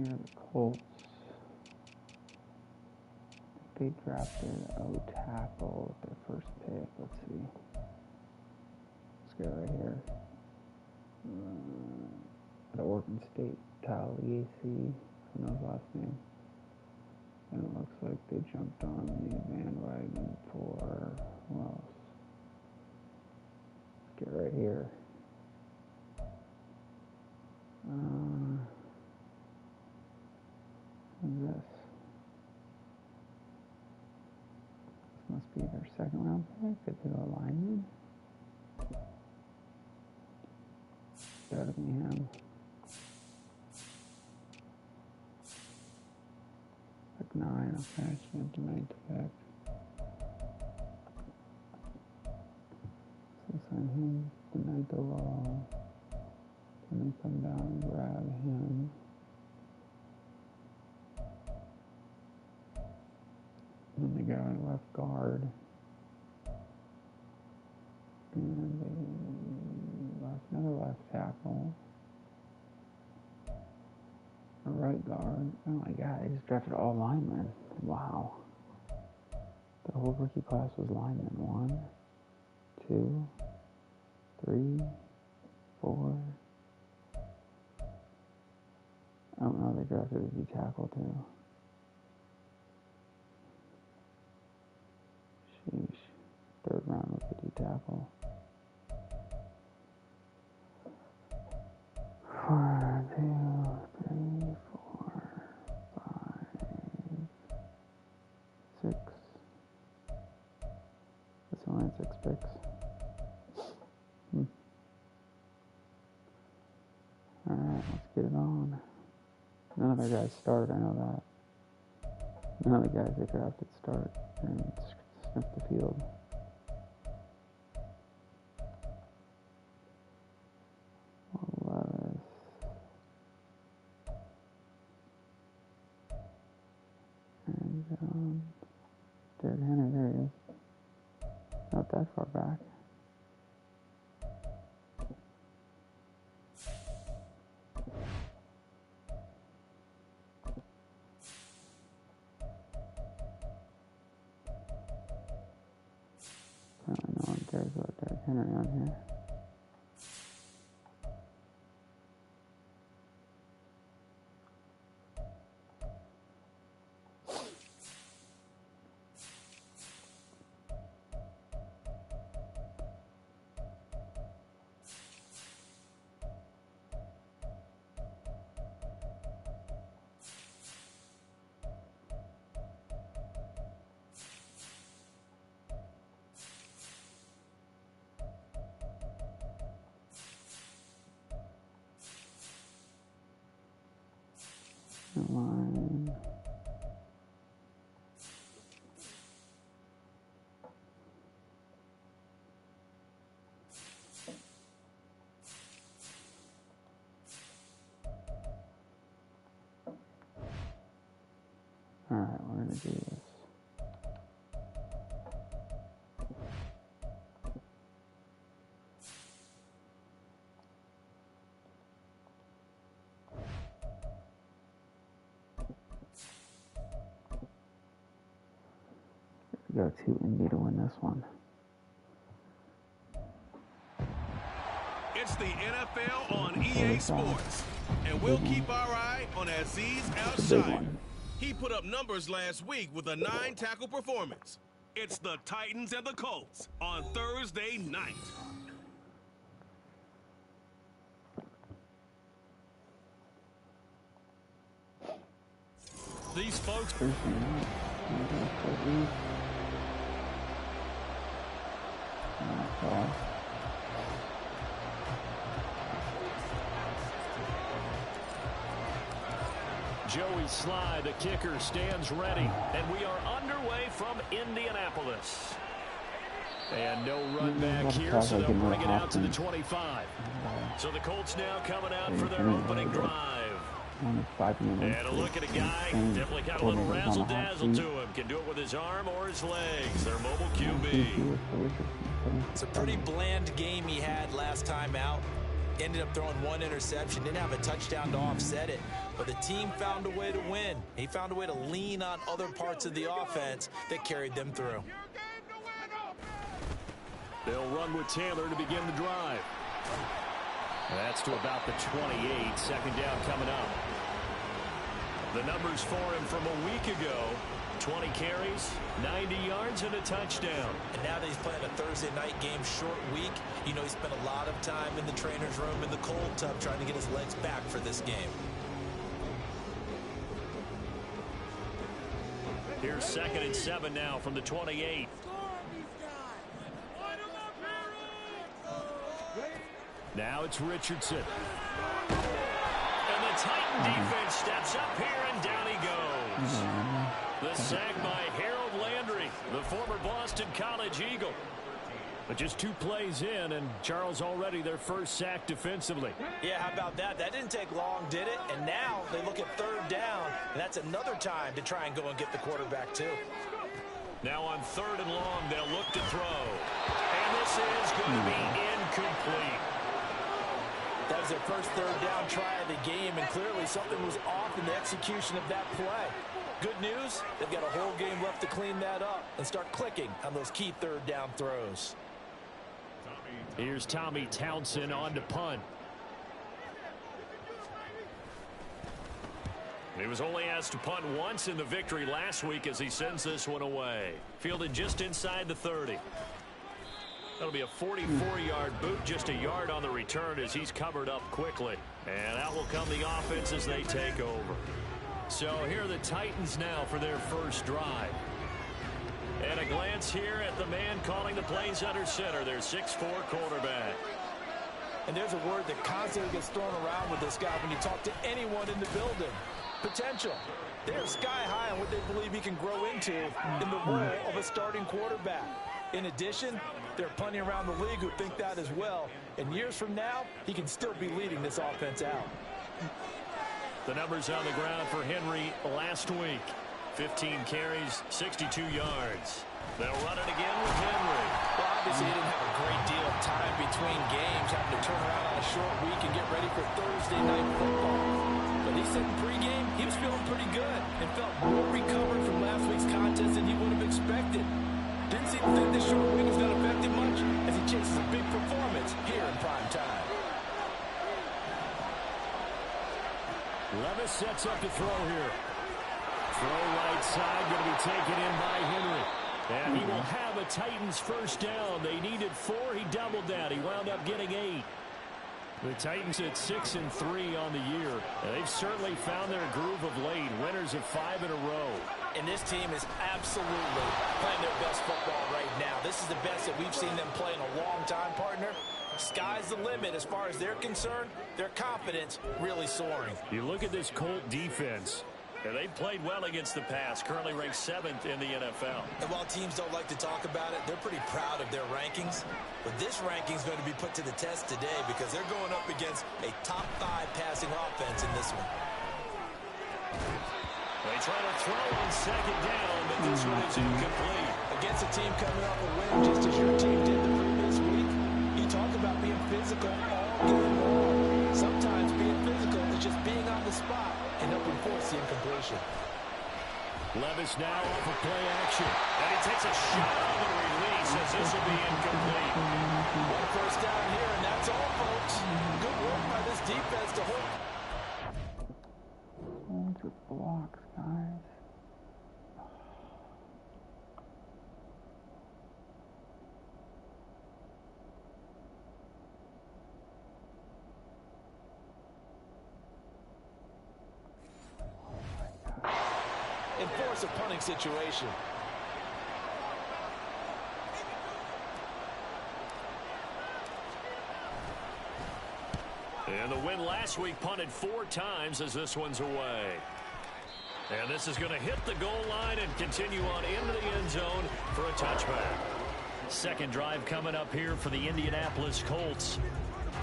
Here are the Colts. They drafted O tackle with their first pick. Let's see. Let's go right here. The Oregon State Taliesin, who knows last name. And it looks like they jumped on the bandwagon for, who else? Let's get right here. Who's this? This must be their second round pick. It's an lineman. Gotta be him. Pick 9, okay, she went to 9th pick. So send him to 9th overall. And then come down and grab him. And then they go in left guard. And they left another left tackle. A right guard. Oh my god, they just drafted all linemen. Wow. The whole rookie class was linemen. 1, 2, 3, 4. Oh no, they drafted a D tackle too. Sheesh. 3rd round with a D tackle. 1, 2, 3, 4, 5, 6. That's only 6 picks. Alright, let's get it on. None of their guys start, I know that. None of the guys they drafted start and sniff the field. Levis. And Derrick Henry, there he is. Not that far back. Apparently no one cares about Derrick Henry on here. Line. All right, we're gonna do this. Go to Indy to win this one. It's the NFL on EA Sports, and we'll keep our eye on Azeez Al-Shaair. He put up numbers last week with a 9-tackle performance. It's the Titans and the Colts on Thursday night. These folks... Joey Sly, the kicker, stands ready, and we are underway from Indianapolis. And no run back here, so they'll bring it out to the 25. So the Colts now coming out for their opening drive. And a look at a guy, definitely got a little razzle-dazzle to him. Can do it with his arm or his legs. Their mobile QB. It's a pretty bland game he had last time out. Ended up throwing one interception, didn't have a touchdown to offset it, but the team found a way to win. He found a way to lean on other parts of the offense that carried them through. They'll run with Taylor to begin the drive. That's to about the 28. Second down coming up. The numbers for him from a week ago: 20 carries, 90 yards, and a touchdown. And now that he's playing a Thursday night game, short week, you know he spent a lot of time in the trainer's room in the cold tub trying to get his legs back for this game. Here's 2nd and 7 now from the 28. Now it's Richardson. And the Titan defense steps up here, and down he goes. The sack by Harold Landry, the former Boston College Eagle. But just 2 plays in, and Charles already their first sack defensively. Yeah, how about that? That didn't take long, did it? And now they look at 3rd down, and that's another time to try and go and get the quarterback, too. Now on 3rd and long, they'll look to throw. And this is going to be incomplete. That was their first 3rd down try of the game, and clearly something was off in the execution of that play. Good news, they've got a whole game left to clean that up and start clicking on those key 3rd down throws. Here's Tommy Townsend on to punt. He was only asked to punt once in the victory last week as he sends this one away. Fielded just inside the 30. That'll be a 44-yard boot, just a yard on the return as he's covered up quickly. And out will come the offense as they take over. So here are the Titans now for their first drive. And a glance here at the man calling the plays under center, their 6'4" quarterback. And there's a word that constantly gets thrown around with this guy when you talk to anyone in the building. Potential. They're sky high on what they believe he can grow into in the role of a starting quarterback. In addition, there are plenty around the league who think that as well. And years from now, he can still be leading this offense out. The numbers on the ground for Henry last week: 15 carries, 62 yards. They'll run it again with Henry. Well, obviously he didn't have a great deal of time between games, having to turn around on a short week and get ready for Thursday night football. But he said in pregame he was feeling pretty good and felt more recovered from last week's contest than he would have expected. Didn't seem to think the short week is going to affect him much as he chases a big performance here in prime time. Levis sets up to throw here. Throw right side, going to be taken in by Henry. And he will have a Titans first down. They needed 4. He doubled that. He wound up getting 8. The Titans at 6-3 on the year. And they've certainly found their groove of late. Winners of 5 in a row. And this team is absolutely playing their best football right now. This is the best that we've seen them play in a long time, partner. Sky's the limit as far as they're concerned. Their confidence really soaring. You look at this Colt defense, and they've played well against the pass, currently ranked 7th in the NFL. And while teams don't like to talk about it, they're pretty proud of their rankings. But this ranking is going to be put to the test today because they're going up against a top 5 passing offense in this one. They try to throw on 2nd down, but this one is incomplete. Against a team coming off a win just as your team did the previous week, you talk about being physical all game long. Sometimes being physical is just being on the spot and helping force the incompletion. Levis now off of play action. And he takes a shot on the release as this will be incomplete. One first down here, and that's all, folks. Good work by this defense to hold. Good blocks, guys. Enforce a punting situation. And the win last week punted 4 times as this one's away. And this is going to hit the goal line and continue on into the end zone for a touchback. Second drive coming up here for the Indianapolis Colts.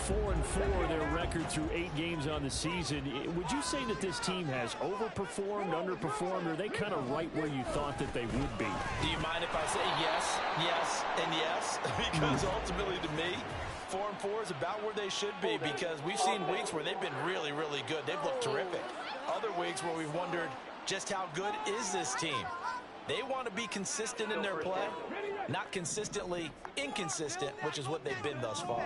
4-4 their record through 8 games on the season. Would you say that this team has overperformed, underperformed, or are they kind of right where you thought that they would be? Do you mind if I say yes, yes, and yes? Because ultimately to me, 4-4 is about where they should be because we've seen weeks where they've been really, really good. They've looked terrific. Other weeks where we've wondered just how good is this team. They want to be consistent in their play, not consistently inconsistent, which is what they've been thus far.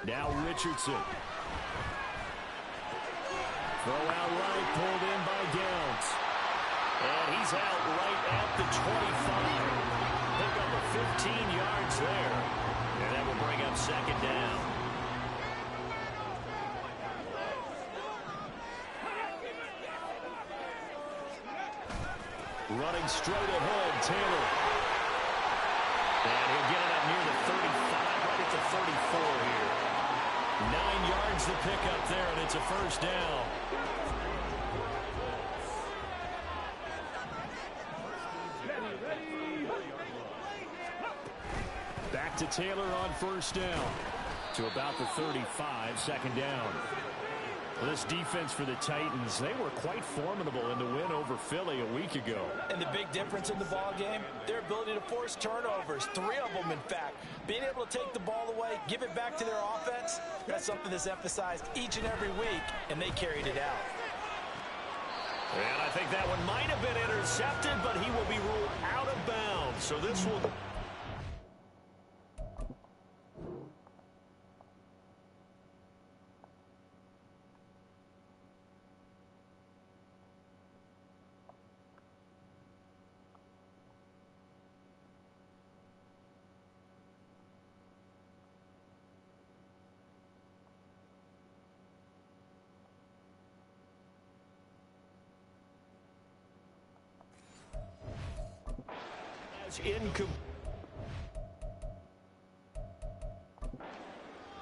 Now Richardson. Throw out right, pulled in by Downs. And he's out right at the 25. Pick up a 15 yards there. And that will bring up second down. Running straight ahead, Taylor. And he'll get it up near the 35, right at the 34 here. 9 yards to pick up there, and it's a first down. Back to Taylor on first down. To about the 35, second down. Well, this defense for the Titans, they were quite formidable in the win over Philly a week ago. And the big difference in the ball game, their ability to force turnovers, 3 of them in fact. Being able to take the ball away, give it back to their offense, that's something that's emphasized each and every week, and they carried it out. And I think that one might have been intercepted, but he will be ruled out of bounds. So this will...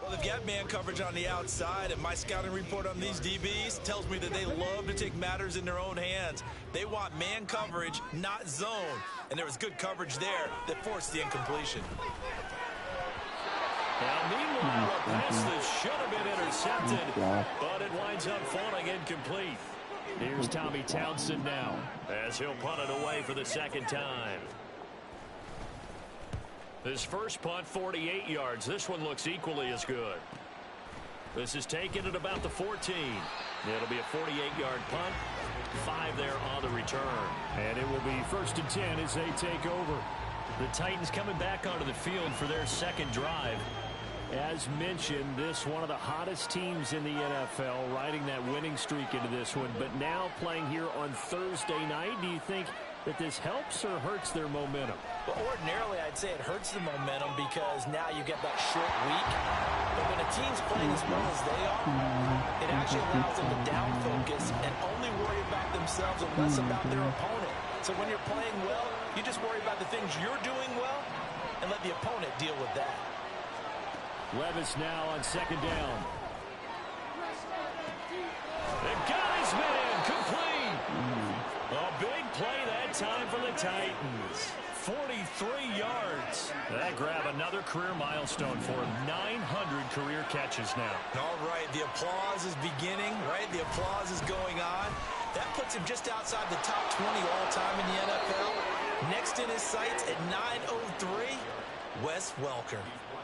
Well, they've got man coverage on the outside, and my scouting report on these DBs tells me that they love to take matters in their own hands. They want man coverage, not zone, and there was good coverage there that forced the incompletion. Now, meanwhile, a pass that should have been intercepted, but it winds up falling incomplete. Here's Tommy Townsend now, as he'll punt it away for the second time. His first punt, 48 yards. This one looks equally as good. This is taken at about the 14. It'll be a 48-yard punt. 5 there on the return. And it will be 1st and 10 as they take over. The Titans coming back onto the field for their second drive. As mentioned, this one of the hottest teams in the NFL, riding that winning streak into this one. But now playing here on Thursday night, do you think that this helps or hurts their momentum? Well, ordinarily, I'd say it hurts the momentum because now you get that short week. But when a team's playing as well as they are, it actually allows them to down focus and only worry about themselves and less about their opponent. So when you're playing well, you just worry about the things you're doing well and let the opponent deal with that. Levis now on second down. The guy's been complete. A big play that time for the Titans. 43 yards. That grab another career milestone for him. 900 career catches now. All right, the applause is beginning, right? The applause is going on. That puts him just outside the top 20 all-time in the NFL. Next in his sights at 903, Wes Welker.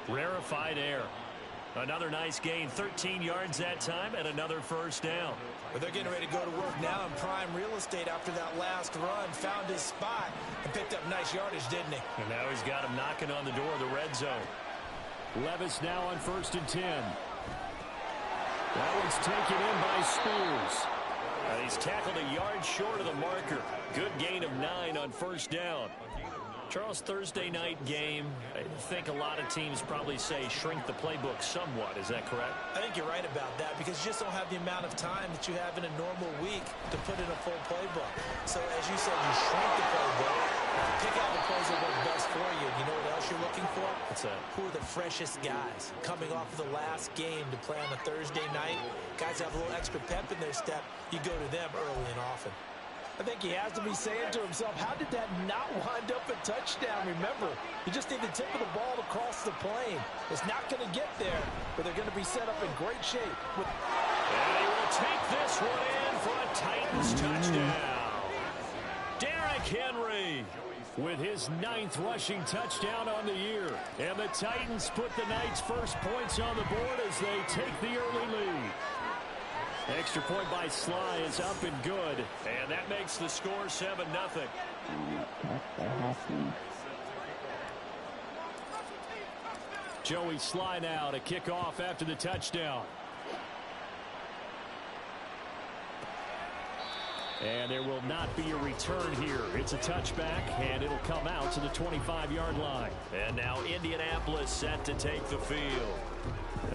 Rarefied air. Another nice gain, 13 yards that time, and another first down. But they're getting ready to go to work now in prime real estate after that last run. Found his spot and picked up nice yardage, didn't he? And now he's got him knocking on the door of the red zone. Levis now on 1st and 10. That one's taken in by Spears. And he's tackled a yard short of the marker. Good gain of 9 on first down. Charles, Thursday night game, I think a lot of teams probably say shrink the playbook somewhat. Is that correct? I think you're right about that because you just don't have the amount of time that you have in a normal week to put in a full playbook. So as you said, you shrink the playbook, pick out the plays that work best for you. You know what else you're looking for? What's that? Who are the freshest guys coming off of the last game to play on a Thursday night? Guys have a little extra pep in their step. You go to them early and often. I think he has to be saying to himself, how did that not wind up a touchdown? Remember, you just need the tip of the ball to cross the plane. It's not going to get there, but they're going to be set up in great shape. And he will take this one in for a Titans touchdown. Derrick Henry. with his 9th rushing touchdown on the year. And the Titans put the Knights' first points on the board as they take the early lead. Extra point by Sly is up and good. And that makes the score 7-0. Joey Sly now to kick off after the touchdown. And there will not be a return here. It's a touchback, and it'll come out to the 25-yard line. And now Indianapolis set to take the field.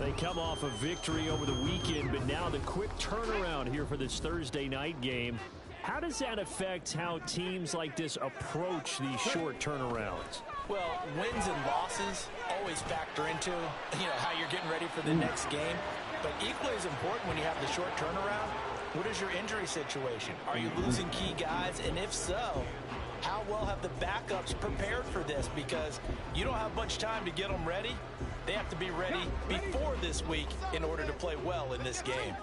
They come off a victory over the weekend, but now the quick turnaround here for this Thursday night game. How does that affect how teams like this approach these short turnarounds? Well, wins and losses always factor into, how you're getting ready for the next game. But equally as important when you have the short turnaround, what is your injury situation? Are you losing key guys? And if so, how well have the backups prepared for this? Because you don't have much time to get them ready. They have to be ready before this week in order to play well in this game.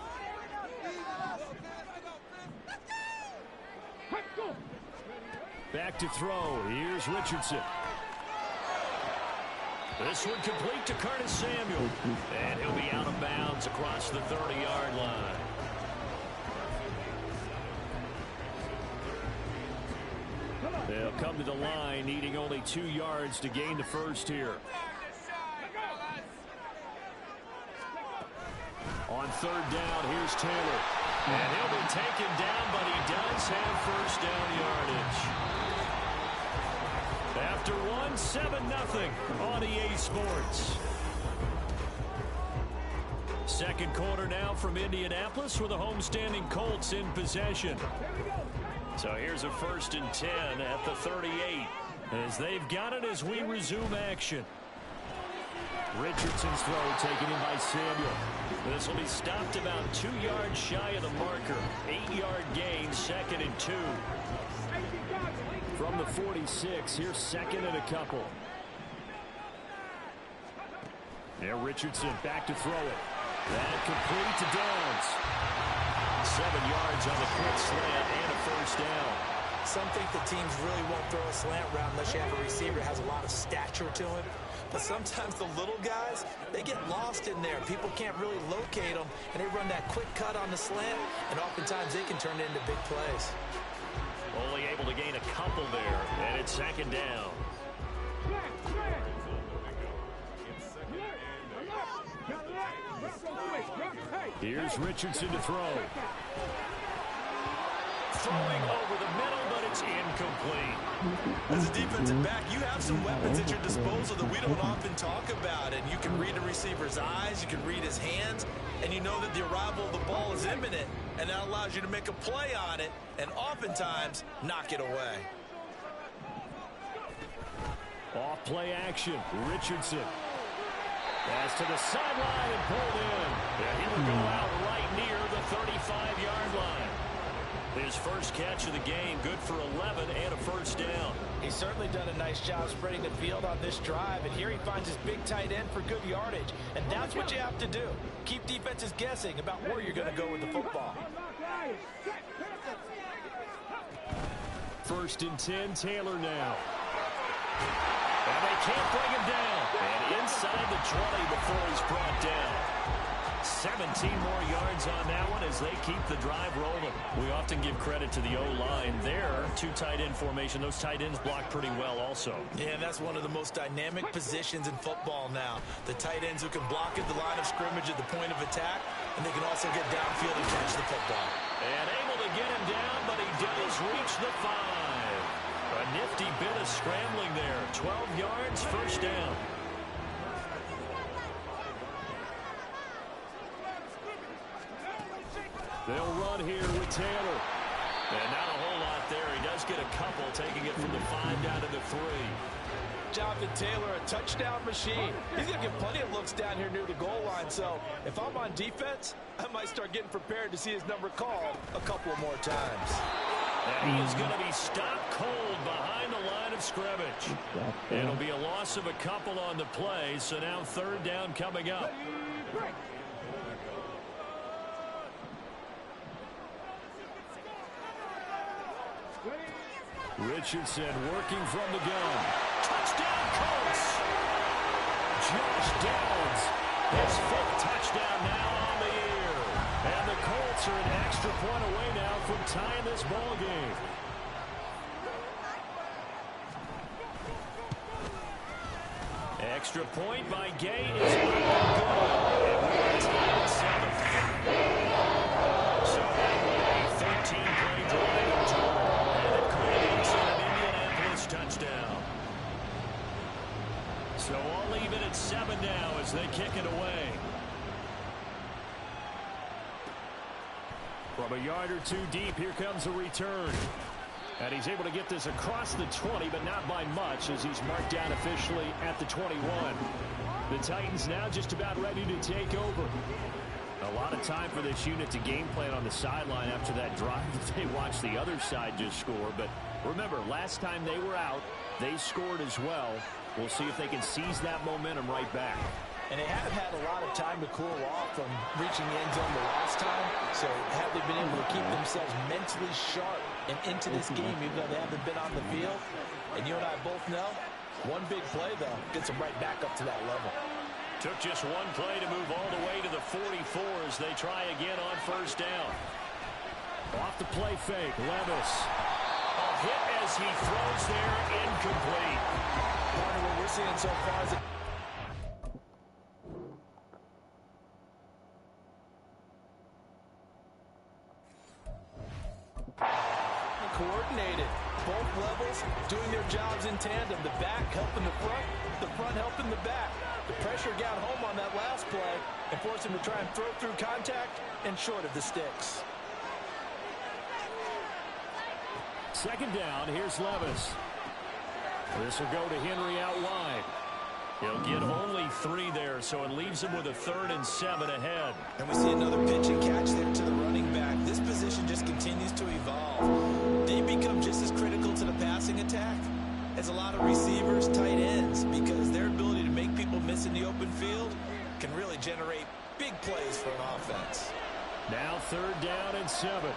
Back to throw. Here's Richardson. This one complete to Curtis Samuel. And he'll be out of bounds across the 30-yard line. They'll come to the line, needing only 2 yards to gain the first here. On third down, here's Taylor. And he'll be taken down, but he does have first down yardage. After one, 7-0 on EA Sports. Second quarter now from Indianapolis with the homestanding Colts in possession. So here's a 1st and 10 at the 38 as they've got it as we resume action. Richardson's throw taken in by Samuel. This will be stopped about 2 yards shy of the marker. 8-yard gain, 2nd and 2. From the 46, here's 2nd and a couple. Now Richardson back to throw it. That complete to Downs. 7 yards on the quick slant and a first down. Some think the teams really won't throw a slant route unless you have a receiver that has a lot of stature to him. But sometimes the little guys, they get lost in there. People can't really locate them, and they run that quick cut on the slant, and oftentimes they can turn it into big plays. Only able to gain a couple there, and it's 2nd down. Here's Richardson to throw. Throwing over the middle, but it's incomplete. As a defensive back, you have some weapons at your disposal that we don't often talk about. And you can read a receiver's eyes, you can read his hands, and you know that the arrival of the ball is imminent. And that allows you to make a play on it and oftentimes knock it away. Off play action. Richardson. Pass to the sideline and pulled in. Yeah, he will go out right near the 35-yard line. His first catch of the game, good for 11 and a first down. He's certainly done a nice job spreading the field on this drive, and here he finds his big tight end for good yardage. And that's what you have to do. Keep defenses guessing about where you're going to go with the football. 1st and 10, Taylor now. And they can't bring him down. And inside the 20 before he's brought down. 17 more yards on that one as they keep the drive rolling. We often give credit to the O-line there. 2 tight end formation. Those tight ends block pretty well also. Yeah, and that's one of the most dynamic positions in football now. The tight ends who can block at the line of scrimmage at the point of attack, and they can also get downfield and catch the football. And able to get him down, but he does reach the 5. A nifty bit of scrambling there. 12 yards, first down. They'll run here with Taylor. And not a whole lot there. He does get a couple, taking it from the 5 down to the 3. Jonathan Taylor, a touchdown machine. He's going to get plenty of looks down here near the goal line. So if I'm on defense, I might start getting prepared to see his number called a couple more times. And he is going to be stopped cold behind the line of scrimmage. It'll be a loss of a couple on the play. So now 3rd down coming up. Richardson working from the gun. Touchdown, Colts! Josh Downs, his 5th touchdown now on the year. And the Colts are an extra point away now from tying this ball game. Extra point by Gay is good. And we're tied at 7. So that was a 13-play drive in total. And it culminates in an Indianapolis touchdown. So all even at 7 now as they kick it away. From a yard or 2 deep, here comes a return. And he's able to get this across the 20, but not by much as he's marked down officially at the 21. The Titans now just about ready to take over. A lot of time for this unit to game plan on the sideline after that drive. They watched the other side just score. But remember, last time they were out, they scored as well. We'll see if they can seize that momentum right back. And they have had a lot of time to cool off from reaching the end zone the last time. So have they been able to keep themselves mentally sharp and into this game, even though they haven't been on the field? And you and I both know, one big play, though, gets them right back up to that level. Took just one play to move all the way to the 44 as they try again on first down. Off the play fake, Levis. A hit as he throws there, incomplete. Partner, what we're seeing so far is coordinated. Both levels doing their jobs in tandem. The back helping the front helping the back. The pressure got home on that last play and forced him to try and throw through contact and short of the sticks. Second down, here's Levis. This will go to Henry out wide. He'll get only 3 there, so it leaves him with a 3rd and 7 ahead. And we see another pitch and catch there to the running back. This position just continues to evolve. They become just as critical to the passing attack as a lot of receivers, tight ends, because their ability to make people miss in the open field can really generate big plays for an offense. Now 3rd down and 7.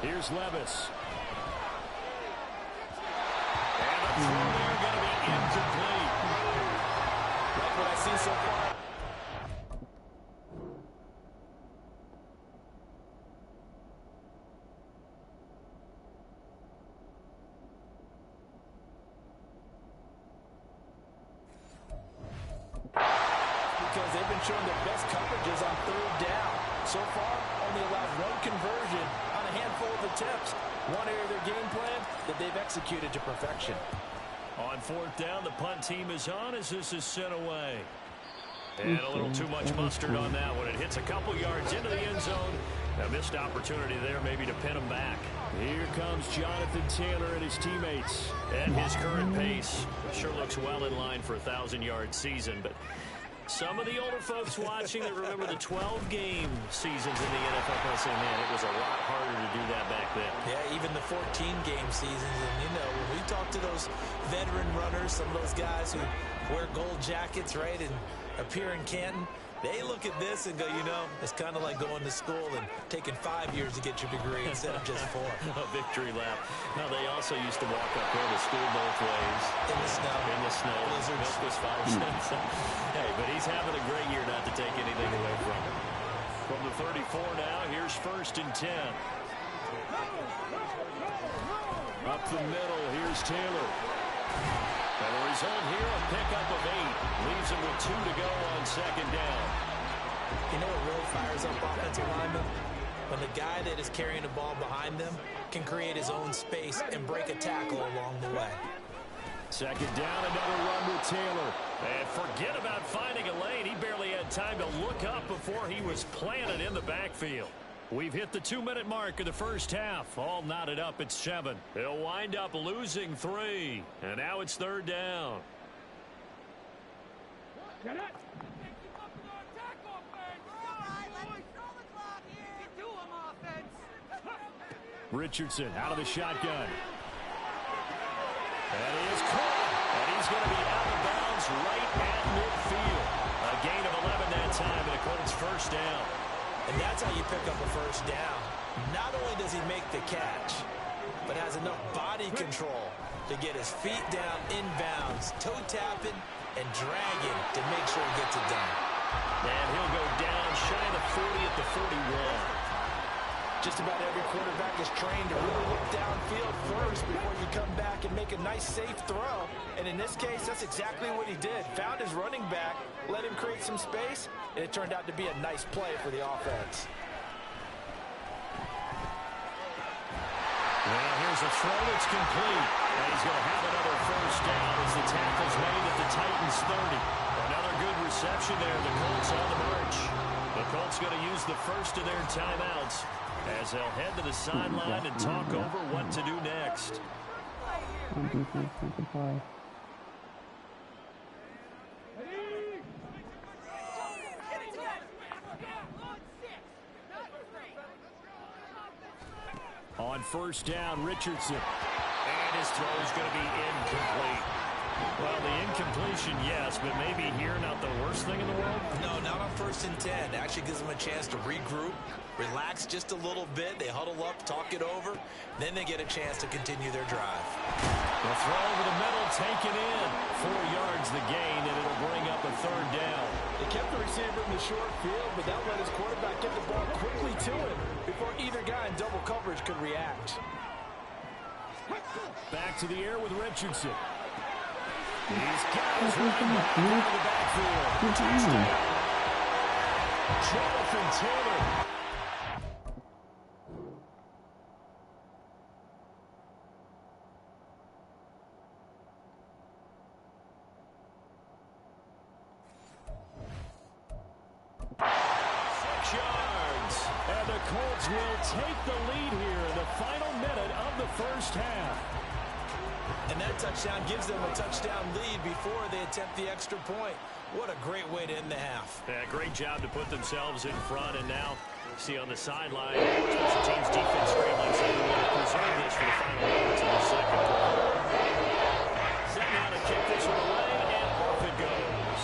Here's Levis. And the throw there going to be incomplete. Like what I see so far. Because they've been showing their best coverages on 3rd down. So far, only allowed 1 conversion on a handful of attempts. One area of their game plan that they've executed to perfection. On 4th down, the punt team is on as this is sent away. And a little too much mustard on that one. It hits a couple yards into the end zone. A missed opportunity there maybe to pin him back. Here comes Jonathan Taylor and his teammates. At his current pace, sure looks well in line for a 1,000-yard season, but some of the older folks watching that remember the 12-game seasons in the NFL can say, man, it was a lot harder to do that back then. Yeah, even the 14-game seasons. And, you know, when we talk to those veteran runners, some of those guys who wear gold jackets, right, and appear in Canton, they look at this and go, you know, it's kind of like going to school and taking 5 years to get your degree instead of just 4. A victory lap. Now, they also used to walk up there to school both ways. In the snow. In the snow. Blizzards. Milk was 5 cents. Hey, but he's having a great year not to take anything away from him. From the 34 now, here's 1st and 10. Up the middle, here's Taylor. And the result here, a pickup of 8. Leaves him with 2 to go on 2nd down. You know what really fires up offensive linemen? When the guy that is carrying the ball behind them can create his own space and break a tackle along the way. 2nd down, another run with Taylor. And forget about finding a lane. He barely had time to look up before he was planted in the backfield. We've hit the 2-minute mark of the first half. All knotted up at 7. They'll wind up losing 3. And now it's 3rd down. Richardson out of the shotgun. And he is caught. And he's going to be out of bounds right at midfield. A gain of 11 that time, and a Colts 1st down. And that's how you pick up a first down. Not only does he make the catch, but has enough body control to get his feet down inbounds, toe tapping and dragging to make sure he gets it done. And he'll go down shy of the 40 at the 41. Just about every quarterback is trained to really look downfield first before you come back and make a nice, safe throw. And in this case, that's exactly what he did. Found his running back, let him create some space, and it turned out to be a nice play for the offense. Well, here's a throw that's complete. And he's going to have another first down as the tackle's made at the Titans' 30. Another good reception there. The Colts on the march. The Colts going to use the first of their timeouts as they'll head to the sideline and talk over what to do next. On first down, Richardson. And his throw is going to be incomplete. Well, the incompletion, yes, but maybe here not the worst thing in the world? No, not on 1st and 10. Actually gives them a chance to regroup, relax just a little bit. They huddle up, talk it over. Then they get a chance to continue their drive. The throw over the middle, taken in. 4 yards the gain, and it'll bring up a 3rd down. They kept the receiver in the short field, but that let his quarterback get the ball quickly to him before either guy in double coverage could react. Back to the air with Richardson. He's got his running back into the backfield. Touchdown. Jonathan Taylor. And the Colts will take the lead here in the final minute of the first half. And that touchdown gives them a touchdown lead before they attempt the extra point. What a great way to end the half. Yeah, great job to put themselves in front. And now, see on the sideline, special teams defense scrambling, so we want to preserve this for the final minutes of the second quarter. Set now to kick this one away, and off it goes.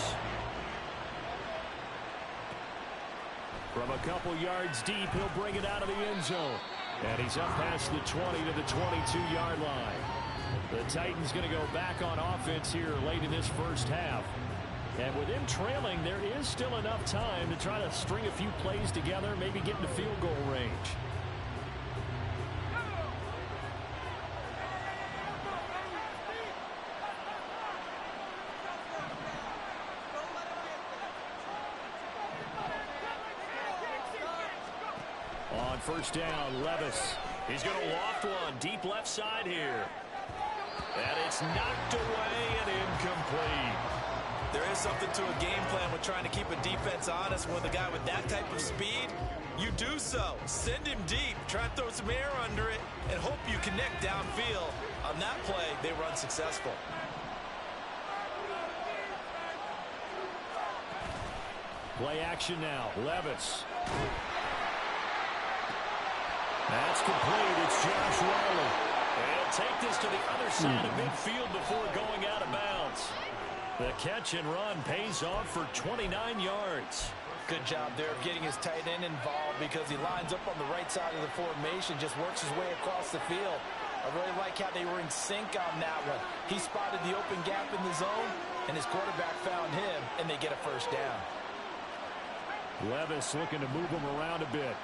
From a couple yards deep, he'll bring it out of the end zone. And he's up past the 20 to the 22-yard line. The Titans going to go back on offense here late in this first half. And with him trailing, there is still enough time to try to string a few plays together, maybe get into field goal range. On first down, Levis. He's going to loft one deep left side here. And it's knocked away and incomplete. There is something to a game plan with trying to keep a defense honest. With a guy with that type of speed, you do so. Send him deep, try and throw some air under it, and hope you connect downfield. On that play, they were unsuccessful. Play action now. Levis. That's complete. It's Josh Riley. He'll take this to the other side of midfield before going out of bounds. The catch and run pays off for 29 yards. Good job there of getting his tight end involved because he lines up on the right side of the formation, just works his way across the field. I really like how they were in sync on that one. He spotted the open gap in the zone, and his quarterback found him, and they get a first down. Levis looking to move him around a bit.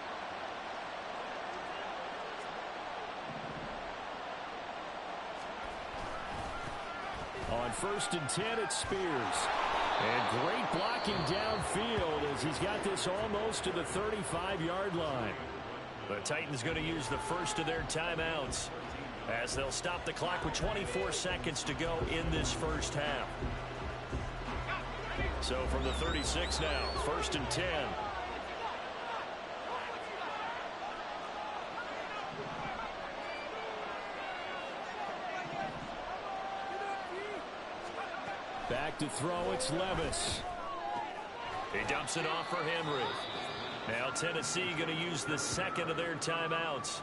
On first and 10, it's Spears. And great blocking downfield as he's got this almost to the 35-yard line. The Titans going to use the first of their timeouts as they'll stop the clock with 24 seconds to go in this first half. So from the 36 now, first and 10. Back to throw, it's Levis. He dumps it off for Henry. Now Tennessee going to use the second of their timeouts.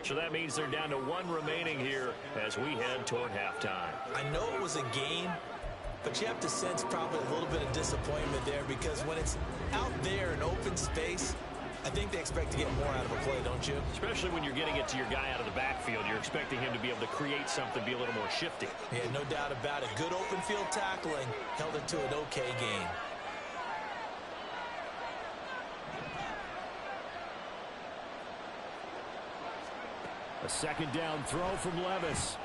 So that means they're down to one remaining here as we head toward halftime. I know it was a game, but you have to sense probably a little bit of disappointment there because when it's out there in open space, I think they expect to get more out of a play, don't you? Especially when you're getting it to your guy out of the backfield. You're expecting him to be able to create something, be a little more shifty. Yeah, no doubt about it. Good open field tackling. Held it to an okay gain. A second down throw from Levis.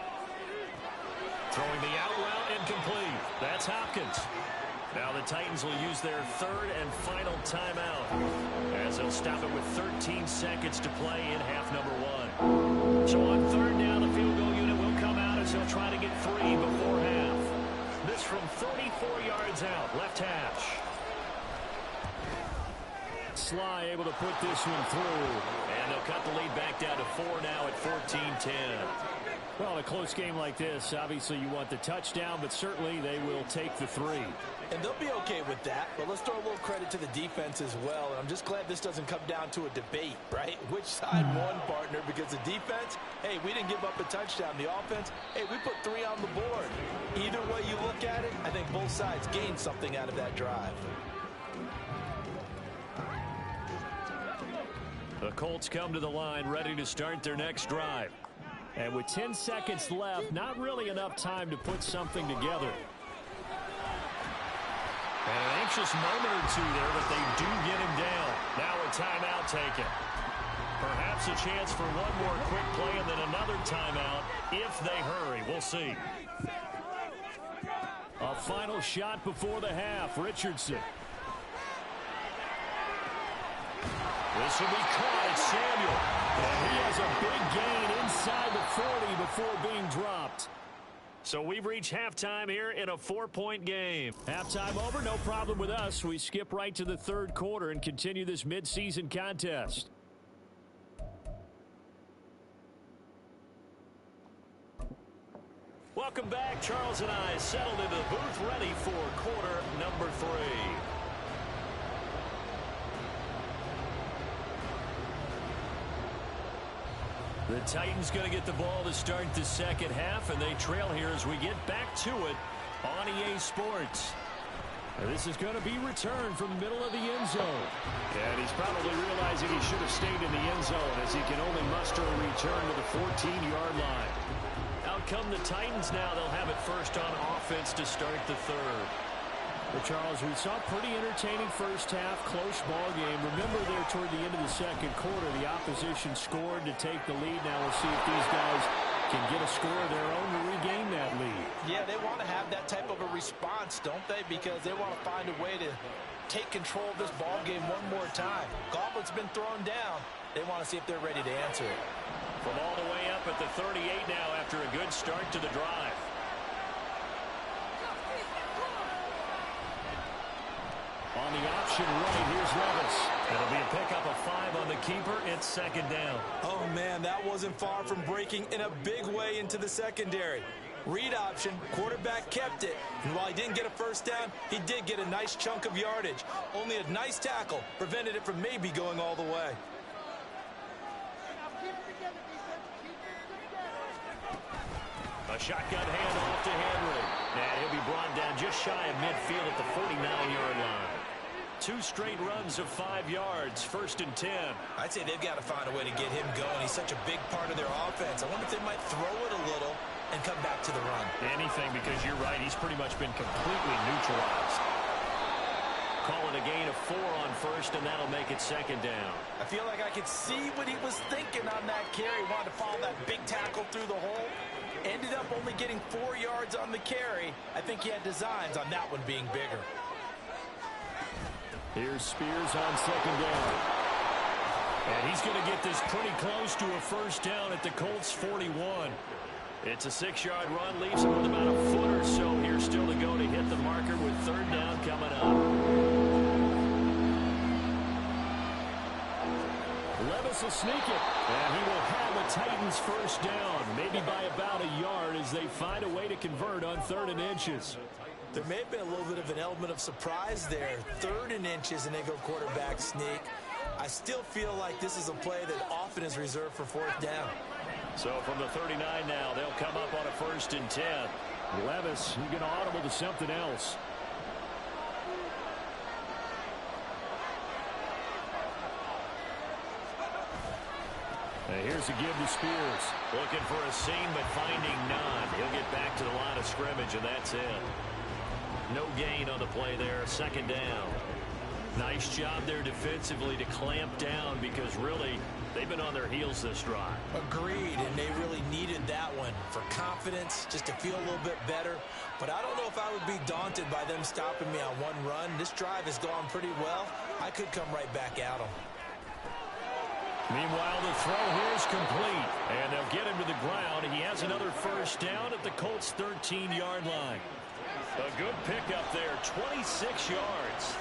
Throwing the out route incomplete. That's Hopkins. Now the Titans will use their third and final timeout as they'll stop it with 13 seconds to play in half number one. So on third down, the field goal unit will come out as they'll try to get 3 before half. This from 34 yards out, left hash. Sly able to put this one through, and they'll cut the lead back down to 4 now at 14-10. Well, in a close game like this, obviously you want the touchdown, but certainly they will take the 3. And they'll be okay with that, but let's throw a little credit to the defense as well. And I'm just glad this doesn't come down to a debate, right? Which side won, partner? Because the defense, hey, we didn't give up a touchdown. The offense, hey, we put 3 on the board. Either way you look at it, I think both sides gained something out of that drive. The Colts come to the line ready to start their next drive. And with 10 seconds left, not really enough time to put something together. And an anxious moment or two there, but they do get him down. Now a timeout taken. Perhaps a chance for one more quick play and then another timeout if they hurry. We'll see. A final shot before the half. Richardson. This will be caught. It's Samuel. And he has a big gain inside the 40 before being dropped. So we've reached halftime here in a 4-point game. Halftime over, no problem with us. We skip right to the third quarter and continue this midseason contest. Welcome back. Charles and I settled into the booth ready for quarter number 3. The Titans going to get the ball to start the second half, and they trail here as we get back to it on EA Sports. And this is going to be returned from the middle of the end zone. And he's probably realizing he should have stayed in the end zone as he can only muster a return to the 14-yard line. Out come the Titans now. They'll have it first on offense to start the third. Well, Charles, we saw a pretty entertaining first half, close ball game. Remember there toward the end of the second quarter, the opposition scored to take the lead. Now we'll see if these guys can get a score of their own to regain that lead. Yeah, they want to have that type of a response, don't they? Because they want to find a way to take control of this ball game one more time. Gauntlet's been thrown down. They want to see if they're ready to answer it. From all the way up at the 38 now after a good start to the drive. On the option right, here's Levis. It'll be a pickup of 5 on the keeper. It's second down. Oh, man, that wasn't far from breaking in a big way into the secondary. Read option, quarterback kept it. And while he didn't get a first down, he did get a nice chunk of yardage. Only a nice tackle prevented it from maybe going all the way. A shotgun handoff to Henry. And he'll be brought down just shy of midfield at the 49-yard line. 2 straight runs of 5 yards, first and 10. I'd say they've got to find a way to get him going. He's such a big part of their offense. I wonder if they might throw it a little and come back to the run. Anything, because you're right. He's pretty much been completely neutralized. Call it a gain of 4 on first, and that'll make it second down. I feel like I could see what he was thinking on that carry. Wanted to follow that big tackle through the hole. Ended up only getting 4 yards on the carry. I think he had designs on that one being bigger. Here's Spears on second down. And he's going to get this pretty close to a first down at the Colts 41. It's a 6-yard run, leaves him with about a foot or so here still to go to hit the marker with third down coming up. Levis will sneak it, and he will have the Titans first down, maybe by about a yard as they find a way to convert on 3rd and inches. There may have been a little bit of an element of surprise there. 3rd and inches, and they go quarterback sneak. I still feel like this is a play that often is reserved for 4th down. So from the 39 now, they'll come up on a 1st and 10. Levis, you can audible to something else. Here's a give to Spears. Looking for a seam, but finding none. He'll get back to the line of scrimmage, and that's it. No gain on the play there. Second down. Nice job there defensively to clamp down because really they've been on their heels this drive. Agreed, and they really needed that one for confidence, just to feel a little bit better. But I don't know if I would be daunted by them stopping me on one run. This drive has gone pretty well. I could come right back at them. Meanwhile, the throw here is complete, and they'll get him to the ground. He has another first down at the Colts' 13-yard line. A good pickup there, 26 yards.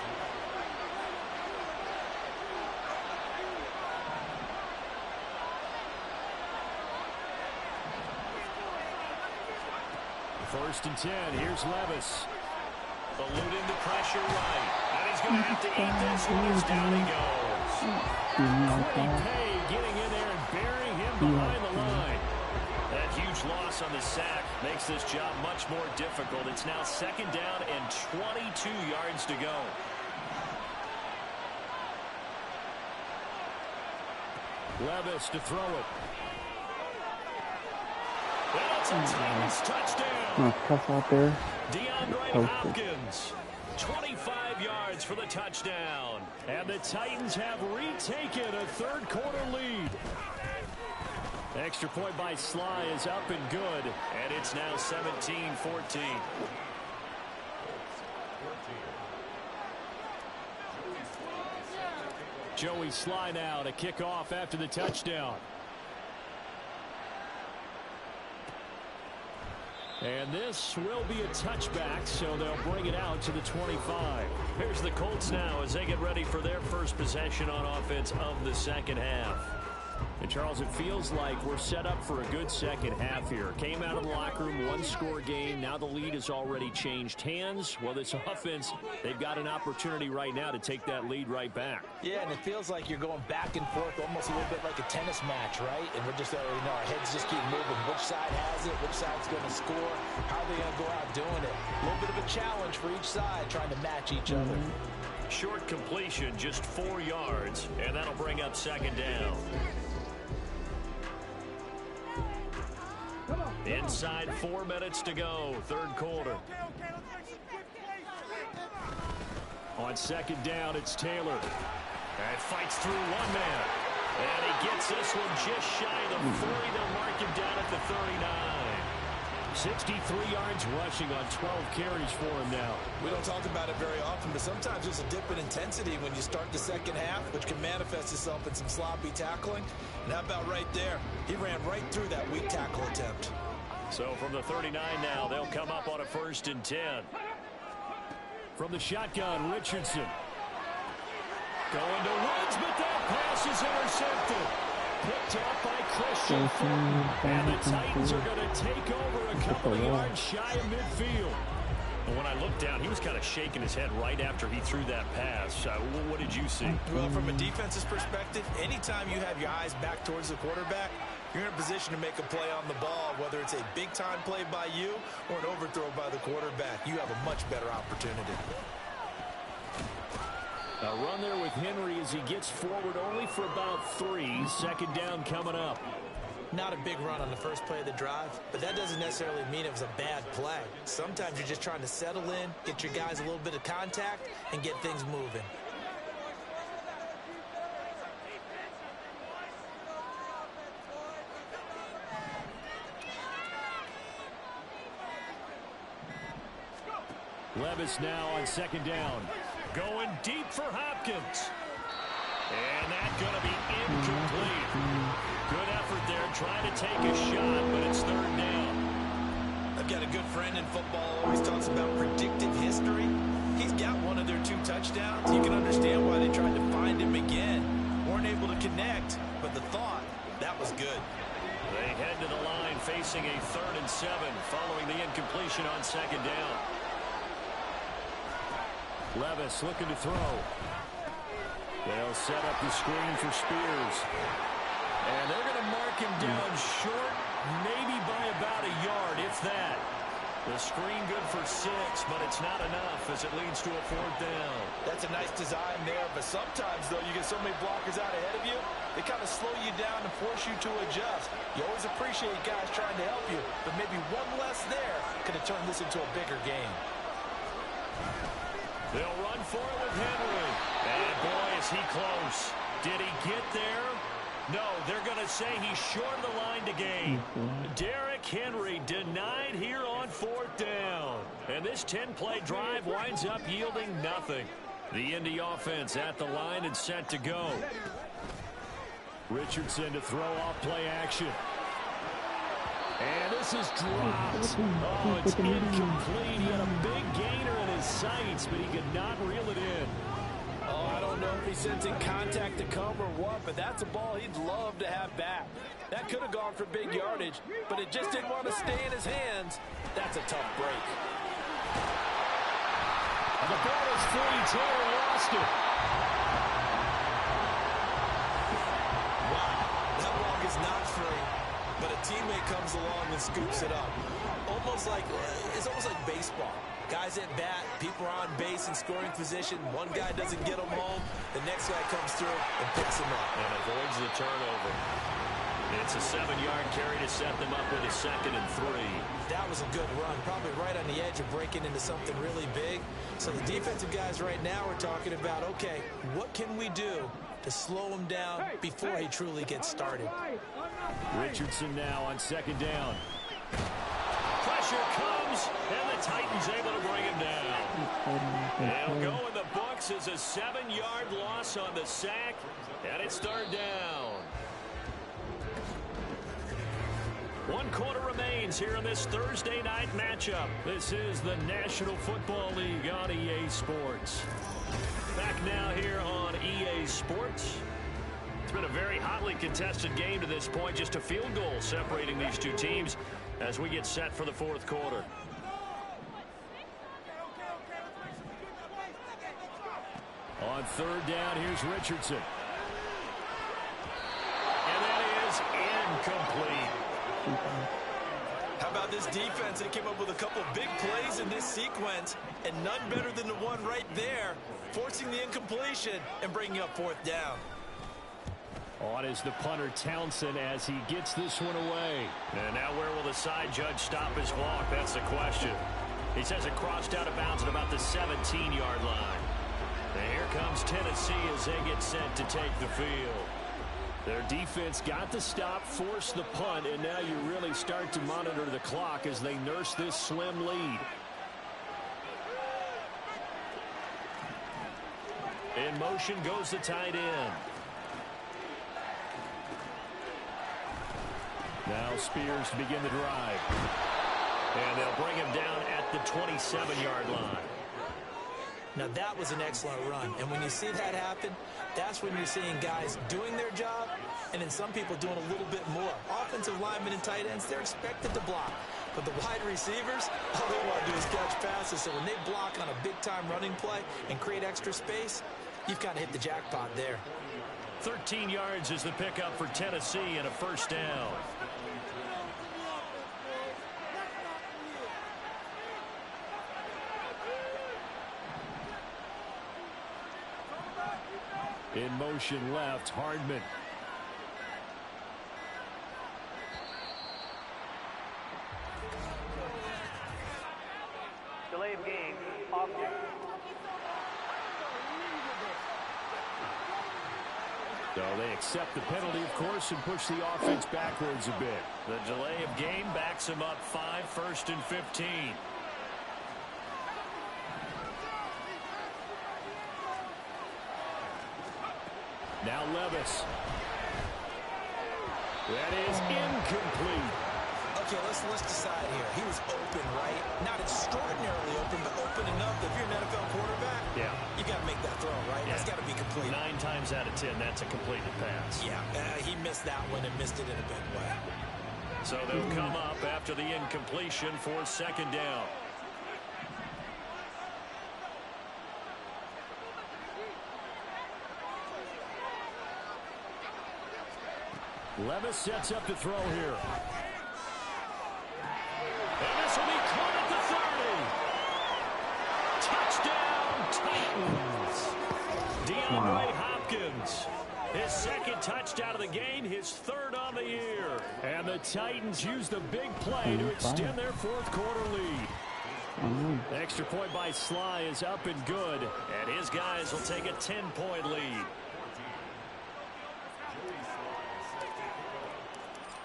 First and 10, here's Levis. Eluding the pressure right. And he's going to have to eat this one as down he goes. Quiddy Pay getting in there and burying him behind the line. That huge loss on the sack makes this job much more difficult. It's now second down and 22 yards to go. Levis to throw it. That's a Titans touchdown. Tough out there. DeAndre Hopkins, 25 yards for the touchdown. And the Titans have retaken a third-quarter lead. Extra point by Sly is up and good, and it's now 17-14. Joey Sly now to kick off after the touchdown. And this will be a touchback, so they'll bring it out to the 25. Here's the Colts now as they get ready for their first possession on offense of the second half. And Charles, it feels like we're set up for a good second half here. Came out of the locker room, one-score game. Now the lead has already changed hands. Well, this offense, they've got an opportunity right now to take that lead right back. Yeah, and it feels like you're going back and forth almost a little bit like a tennis match, right? And we're just, our heads just keep moving. Which side has it? Which side's going to score? How are they going to go out doing it? A little bit of a challenge for each side, trying to match each other. Short completion, just 4 yards, and that'll bring up second down. Inside 4 minutes to go, third quarter. On second down, it's Taylor. And fights through one man. And he gets this one just shy of the 40. They'll mark him down at the 39. 63 yards rushing on 12 carries for him now. We don't talk about it very often, but sometimes there's a dip in intensity when you start the second half, which can manifest itself in some sloppy tackling. And how about right there? He ran right through that weak tackle attempt. So from the 39 now, they'll come up on a 1st and 10. From the shotgun, Richardson. Going to Woods, but that pass is intercepted. Picked up by Christian Fulton. And the Titans are going to take over a couple of yards shy of midfield. And when I looked down, he was kind of shaking his head right after he threw that pass. What did you see? Well, from a defense's perspective, anytime you have your eyes back towards the quarterback, you're in a position to make a play on the ball, whether it's a big-time play by you or an overthrow by the quarterback. You have a much better opportunity. A run there with Henry as he gets forward only for about 3. Second down coming up. Not a big run on the first play of the drive, but that doesn't necessarily mean it was a bad play. Sometimes you're just trying to settle in, get your guys a little bit of contact, and get things moving. Levis now on second down. Going deep for Hopkins. And that's going to be incomplete. Good effort there trying to take a shot, but it's third down. I've got a good friend in football, always talks about predictive history. He's got one of their 2 touchdowns. You can understand why they tried to find him again. Weren't able to connect, but the thought, that was good. They head to the line facing a 3rd and 7 following the incompletion on second down. Levis looking to throw. They'll set up the screen for Spears. And they're going to mark him down short, maybe by about a yard, if that. The screen good for 6, but it's not enough as it leads to a 4th down. That's That's a nice design there, but sometimes, though, you get so many blockers out ahead of you, they kind of slow you down and force you to adjust. You always appreciate guys trying to help you, but maybe one less there could have turned this into a bigger game. They'll run for it with Henry. And, boy, is he close. Did he get there? No, they're going to say he's short of the line to gain. Derrick Henry denied here on 4th down. And this 10-play drive winds up yielding nothing. The Indy offense at the line and set to go. Richardson to throw off play action. And this is dropped. Oh, it's incomplete. He had a big gainer in his sights, but he could not reel it in. Oh, I don't know if he's sensing contact to come or what, but that's a ball he'd love to have back. That could have gone for big yardage, but it just didn't want to stay in his hands. That's a tough break. And the ball is free. Taylor lost it. Wow, that ball is not free, but a teammate comes along and scoops it up. It's almost like baseball. Guys at bat, people are on base in scoring position. One guy doesn't get them home. The next guy comes through and picks him up. And avoids the turnover. It's a 7-yard carry to set them up with a 2nd and 3. That was a good run, probably right on the edge of breaking into something really big. So the defensive guys right now are talking about, okay, what can we do to slow him down before he truly gets started? Richardson now on 2nd down. Pressure comes, and the Titans able to bring him down. They'll go in the books as a 7-yard loss on the sack, and it's 3rd down. 1 quarter remains here in this Thursday night matchup. This is the National Football League on EA Sports. Back now here on EA Sports. It's been a very hotly contested game to this point. Just a field goal separating these two teams as we get set for the 4th quarter. On 3rd down, here's Richardson. And that is incomplete. How about this defense? They came up with a couple big plays in this sequence, and none better than the one right there, forcing the incompletion and bringing up 4th down. On is the punter Townsend as he gets this one away. And now where will the side judge stop his walk? That's the question. He says it crossed out of bounds at about the 17-yard line. And here comes Tennessee as they get set to take the field. Their defense got the stop, forced the punt, and now you really start to monitor the clock as they nurse this slim lead. In motion goes the tight end. Now Spears to begin the drive. And they'll bring him down at the 27-yard line. Now that was an excellent run, and when you see that happen, that's when you're seeing guys doing their job, and then some people doing a little bit more. Offensive linemen and tight ends, they're expected to block, but the wide receivers, all they want to do is catch passes. So when they block on a big-time running play and create extra space, you've kind of hit the jackpot there. 13 yards is the pickup for Tennessee and a 1st down. In motion left, Hardman. Delay of game, object. So they accept the penalty, of course, and push the offense backwards a bit. The delay of game backs them up 5, 1st and 15. Now Levis. That is incomplete. Okay, let's decide here. He was open, right? Not extraordinarily open, but open enough that if you're an NFL quarterback, you got to make that throw, right? Yeah. That's got to be complete. 9 times out of 10, that's a completed pass. Yeah, he missed that one and missed it in a big way. So they'll come up after the incompletion for 2nd down. Levis sets up to throw here. And this will be caught at the 30. Touchdown, Titans. DeAndre Hopkins. His second touchdown of the game, his third on the year. And the Titans use the big play to extend their fourth quarter lead. The extra point by Sly is up and good, and his guys will take a 10-point lead.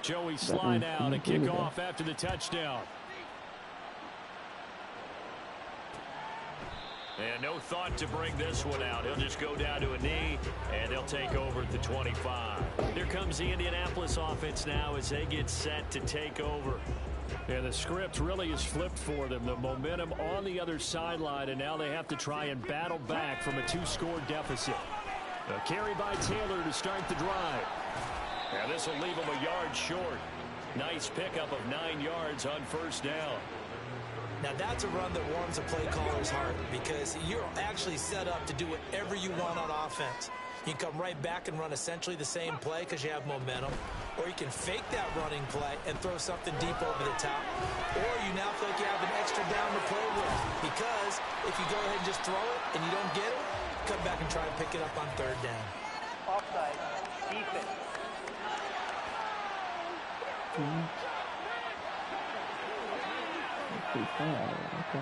Joey Sly now to kick off after the touchdown. And no thought to bring this one out. He'll just go down to a knee, and they'll take over at the 25. Here comes the Indianapolis offense now as they get set to take over. And the script really is flipped for them. The momentum on the other sideline, and now they have to try and battle back from a 2-score deficit. A carry by Taylor to start the drive. And this will leave him a yard short. Nice pickup of 9 yards on first down. Now that's a run that warms a play caller's heart because you're actually set up to do whatever you want on offense. You can come right back and run essentially the same play because you have momentum. Or you can fake that running play and throw something deep over the top. Or you now feel like you have an extra down to play with. Because if you go ahead and just throw it and you don't get it, come back and try and pick it up on third down. Offside. Defense. Okay.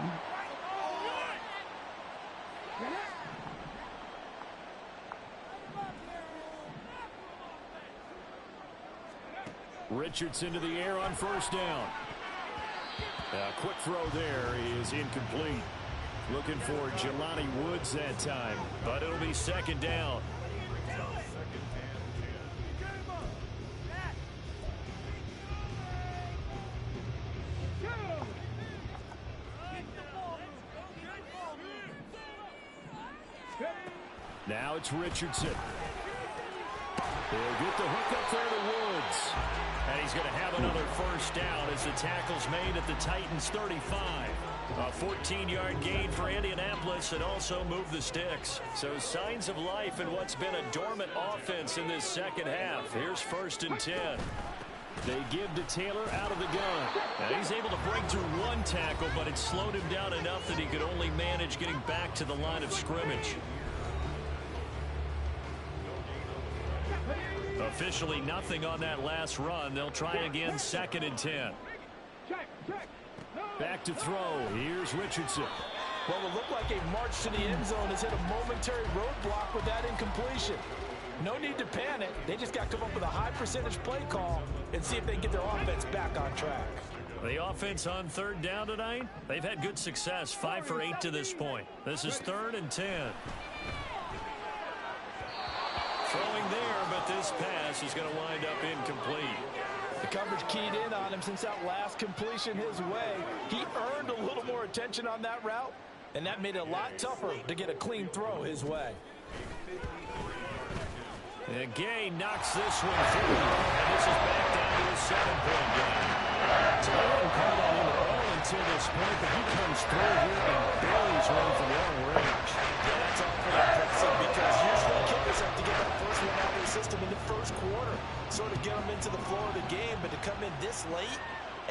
Richardson to the air on first down. A quick throw there is incomplete. Looking for Jelani Woods that time, but it'll be second down. Now it's Richardson. He'll get the hook up there to Woods. And he's going to have another first down as the tackle's made at the Titans' 35. A 14-yard gain for Indianapolis and also move the sticks. So signs of life in what's been a dormant offense in this second half. Here's 1st and 10. They give to Taylor out of the gun. Now he's able to break through one tackle, but it slowed him down enough that he could only manage getting back to the line of scrimmage. Officially nothing on that last run. They'll try again 2nd and 10. Back to throw. Here's Richardson. Well, it looked like a march to the end zone has hit a momentary roadblock with that incompletion. No need to panic. They just got to come up with a high percentage play call and see if they can get their offense back on track. The offense on third down tonight, they've had good success. 5 for 8 to this point. This is 3rd and 10. Throwing there, but this pass is going to wind up incomplete. The coverage keyed in on him since that last completion his way. He earned a little more attention on that route, and that made it a lot tougher to get a clean throw his way. And Gay knocks this one through, and this is back down to a 7-point game. So I haven't called on him at all until this point, but he comes through here and buries one from long range. Yeah, that's all pretty impressive because usually kickers have to get that first one out of the system in the first quarter, sort of get them into the flow of the game, but to come in this late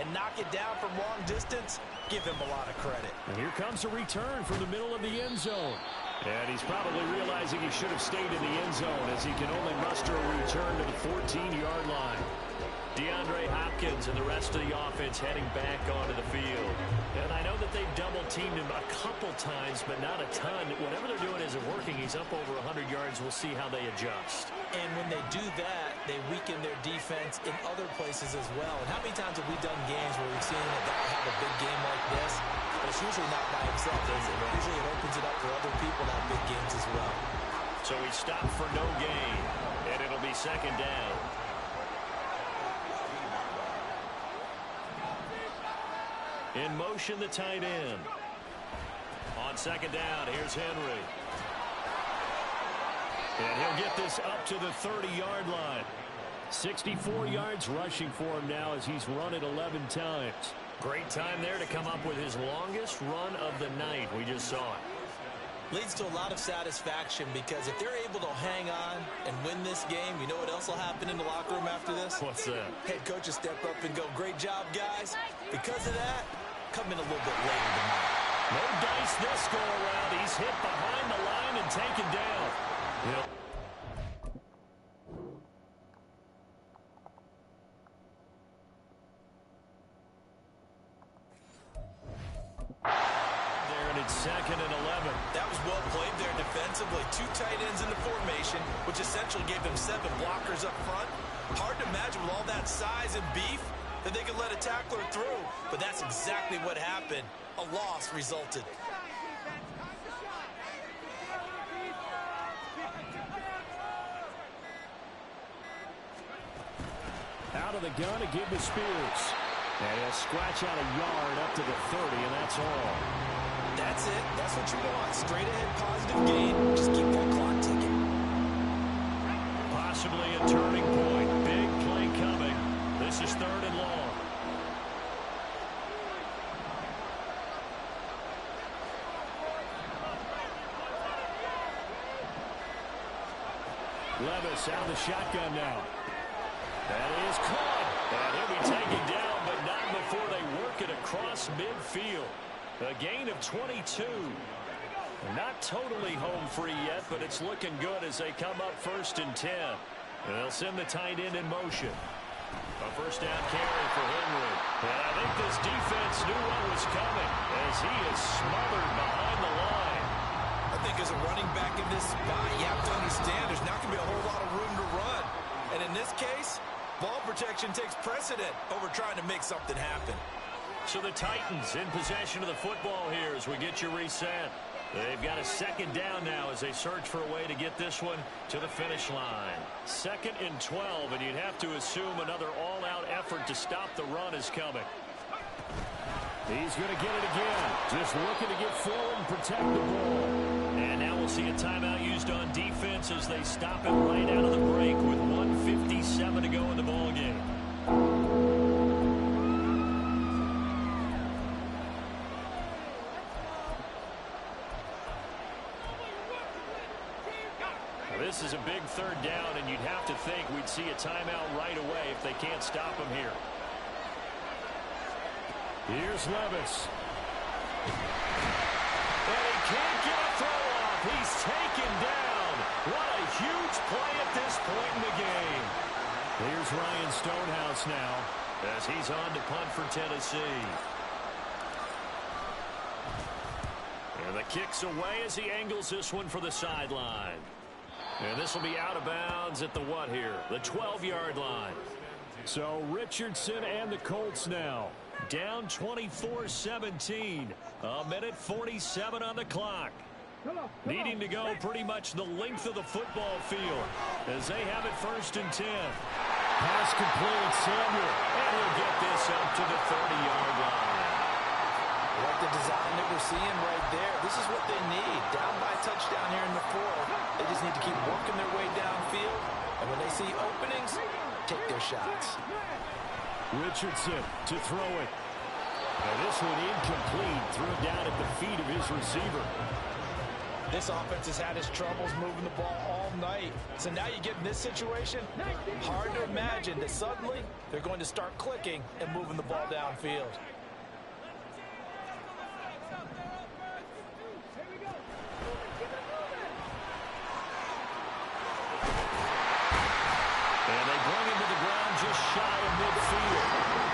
and knock it down from long distance, give him a lot of credit. And here comes a return from the middle of the end zone. And he's probably realizing he should have stayed in the end zone as he can only muster a return to the 14-yard line. DeAndre Hopkins and the rest of the offense heading back onto the field. And I know that they've double-teamed him a couple times, but not a ton. Whatever they're doing isn't working. He's up over 100 yards. We'll see how they adjust. And when they do that, they weaken their defense in other places as well. And how many times have we done games where we've seen a guy have a big game like this? But it's usually not by himself, is it? Usually it opens it up for other people to have big games as well. So he stopped for no gain, and it'll be second down. In motion, the tight end. On second down, here's Henry. And he'll get this up to the 30-yard line. 64 yards rushing for him now as he's run it 11 times. Great time there to come up with his longest run of the night. We just saw it. Leads to a lot of satisfaction because if they're able to hang on and win this game, you know what else will happen in the locker room after this? What's that? Head coach will step up and go, great job, guys. Because of that, come in a little bit later tonight. No dice this go around. He's hit behind the line and taken down. Second and 11. That was well played there defensively. 2 tight ends in the formation, which essentially gave them 7 blockers up front. Hard to imagine with all that size and beef that they could let a tackler through, but that's exactly what happened. A loss resulted. Out of the gun to give to Spears. And he'll scratch out a yard up to the 30, and that's all. That's it. That's what you want. Straight ahead positive gain. Just keep that clock ticking. Possibly a turning point. Big play coming. This is 3rd and long. Levis out of the shotgun now. That is caught. And he'll be taken down, but not before they work it across midfield. A gain of 22. Not totally home free yet, but it's looking good as they come up 1st and 10. And they'll send the tight end in motion. A 1st down carry for Henry. And I think this defense knew what was coming as he is smothered behind the line. I think as a running back in this spot, you have to understand there's not going to be a whole lot of room to run. And in this case, ball protection takes precedent over trying to make something happen. So the Titans in possession of the football here as we get you reset. They've got a 2nd down now as they search for a way to get this one to the finish line. 2nd and 12, and you'd have to assume another all-out effort to stop the run is coming. He's going to get it again. Just looking to get forward and protect the ball. And now we'll see a timeout used on defense as they stop it right out of the break with 1:57 to go in the ball game. This is a big 3rd down, and you'd have to think we'd see a timeout right away if they can't stop him here. Here's Levis. And he can't get a throw off. He's taken down. What a huge play at this point in the game. Here's Ryan Stonehouse now as he's on to punt for Tennessee. And the kick's away as he angles this one for the sideline. And this will be out of bounds at the what here? The 12-yard line. So Richardson and the Colts now down 24-17. A minute 47 on the clock. Needing to go pretty much the length of the football field as they have it 1st and 10. Pass complete, Samuel. And he'll get this up to the 30-yard line. I like the design that we're seeing right there. This is what they need. Down by a touchdown here in the 4th. They just need to keep working their way downfield. And when they see openings, take their shots. Richardson to throw it. And this one incomplete. Threw it down at the feet of his receiver. This offense has had its troubles moving the ball all night. So now you get in this situation, hard to imagine that suddenly they're going to start clicking and moving the ball downfield. And they bring him to the ground just shy of midfield.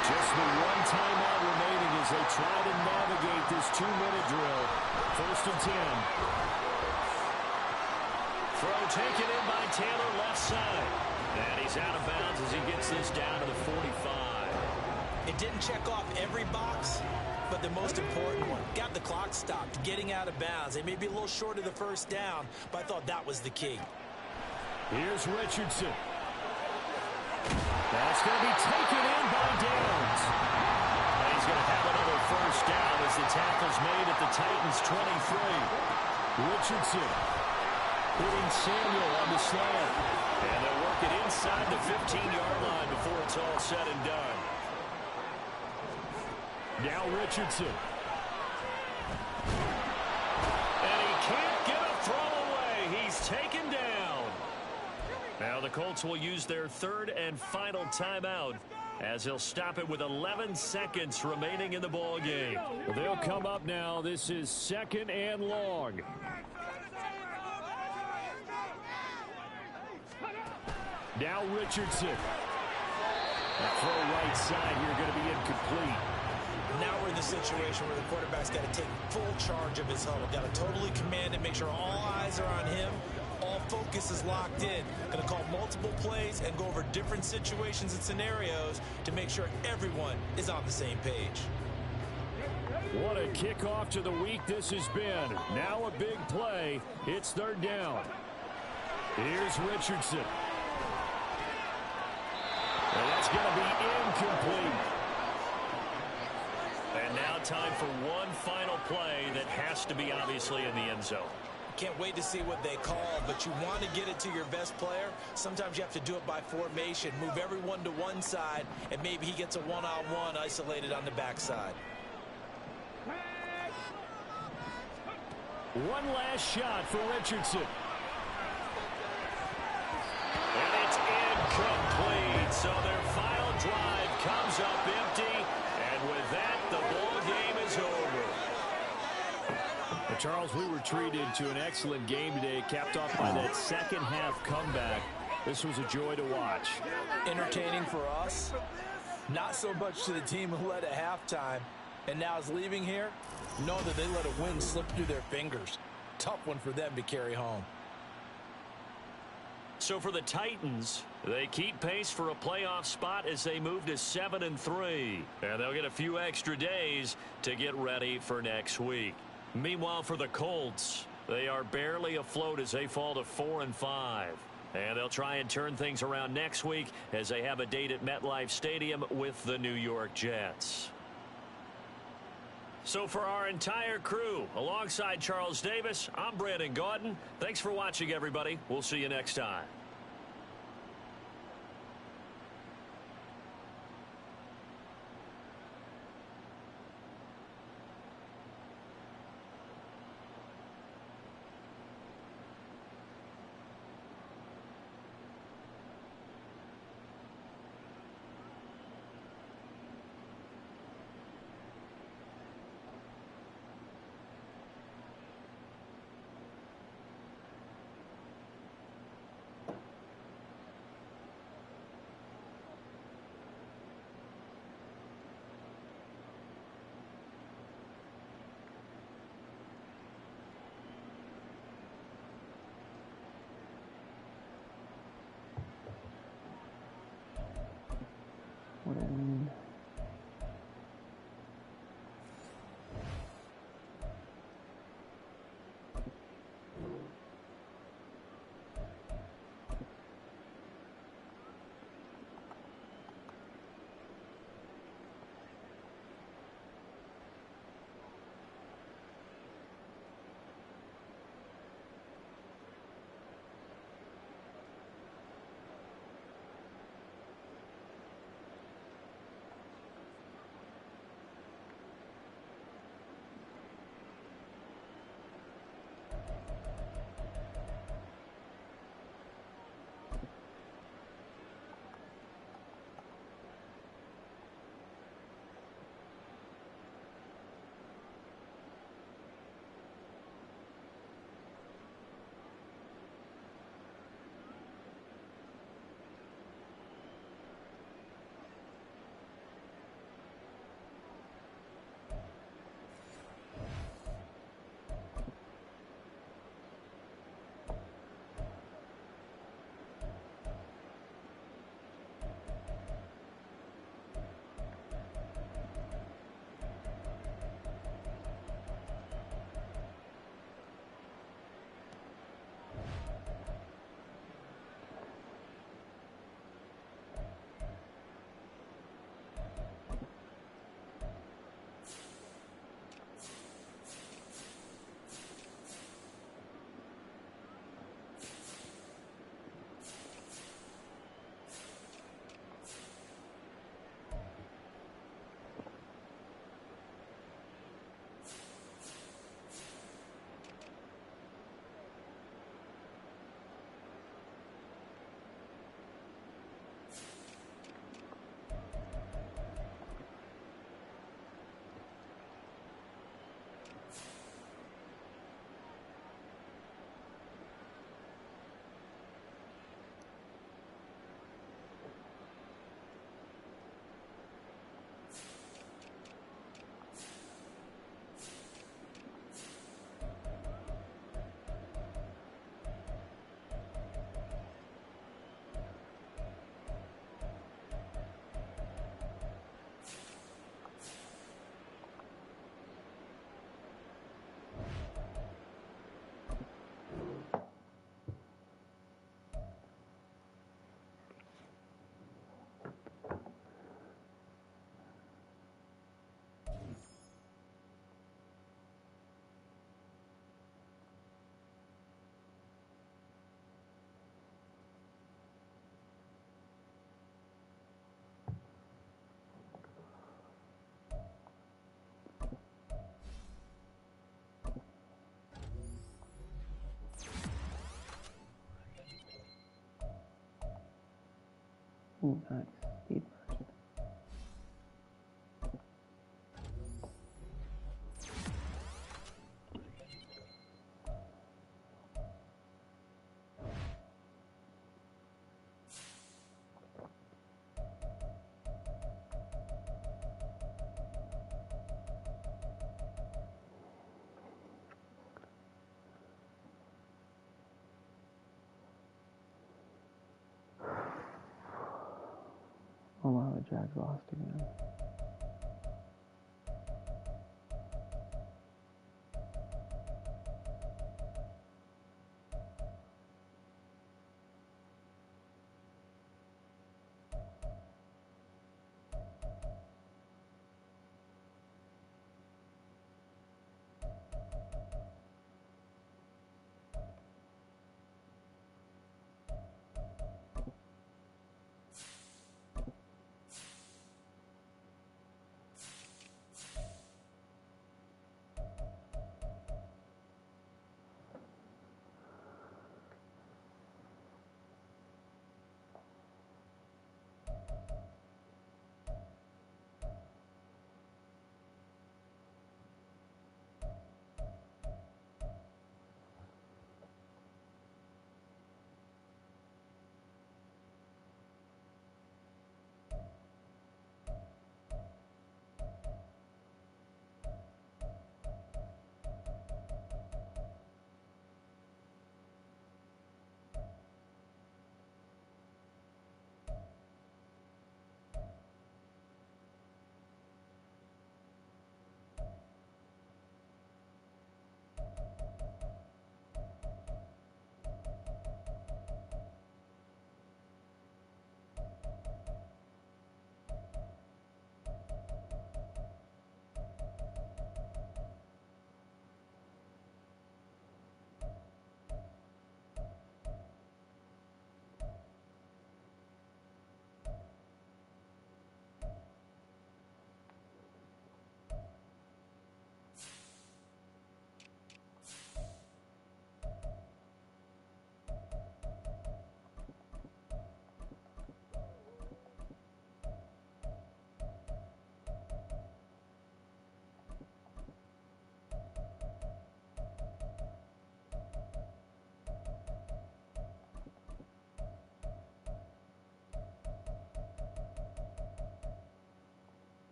Just the 1 timeout remaining as they try to navigate this 2-minute drill. 1st and 10. Throw taken in by Taylor left side. And he's out of bounds as he gets this down to the 45. It didn't check off every box, but the most important one. Got the clock stopped, getting out of bounds. They may be a little short of the 1st down, but I thought that was the key. Here's Richardson. That's going to be taken in by Downs. And he's going to have another 1st down as the tackle's made at the Titans' 23. Richardson hitting Samuel on the slant. And they'll work it inside the 15-yard line before it's all said and done. Now Richardson. And he can't get a throw away. He's taken down. Now the Colts will use their 3rd and final timeout as they'll stop it with 11 seconds remaining in the ball game. They'll come up now. This is 2nd and long. Now Richardson. The throw right side here going to be incomplete. Now we're in the situation where the quarterback's got to take full charge of his huddle. Got to totally command it, make sure all eyes are on him. All focus is locked in. Going to call multiple plays and go over different situations and scenarios to make sure everyone is on the same page. What a kickoff to the week this has been. Now a big play. It's third down. Here's Richardson. And that's going to be incomplete. And now time for one final play that has to be obviously in the end zone. Can't wait to see what they call, but you want to get it to your best player. Sometimes you have to do it by formation. Move everyone to one side, and maybe he gets a one-on-one isolated on the backside. One last shot for Richardson. And it's incomplete. So their final drive comes up empty. And with that, the ball game is over. Well, Charles, we were treated to an excellent game today, capped off by that second half comeback. This was a joy to watch. Entertaining for us. Not so much to the team who led at halftime and now is leaving here. Know that they let a win slip through their fingers. Tough one for them to carry home. So for the Titans, they keep pace for a playoff spot as they move to 7-3. And they'll get a few extra days to get ready for next week. Meanwhile, for the Colts, they are barely afloat as they fall to 4-5. And they'll try and turn things around next week as they have a date at MetLife Stadium with the New York Jets. So for our entire crew, alongside Charles Davis, I'm Brandon Gaudin. Thanks for watching, everybody. We'll see you next time. Ooh, nice. Speed version. Oh wow, the Jags lost again.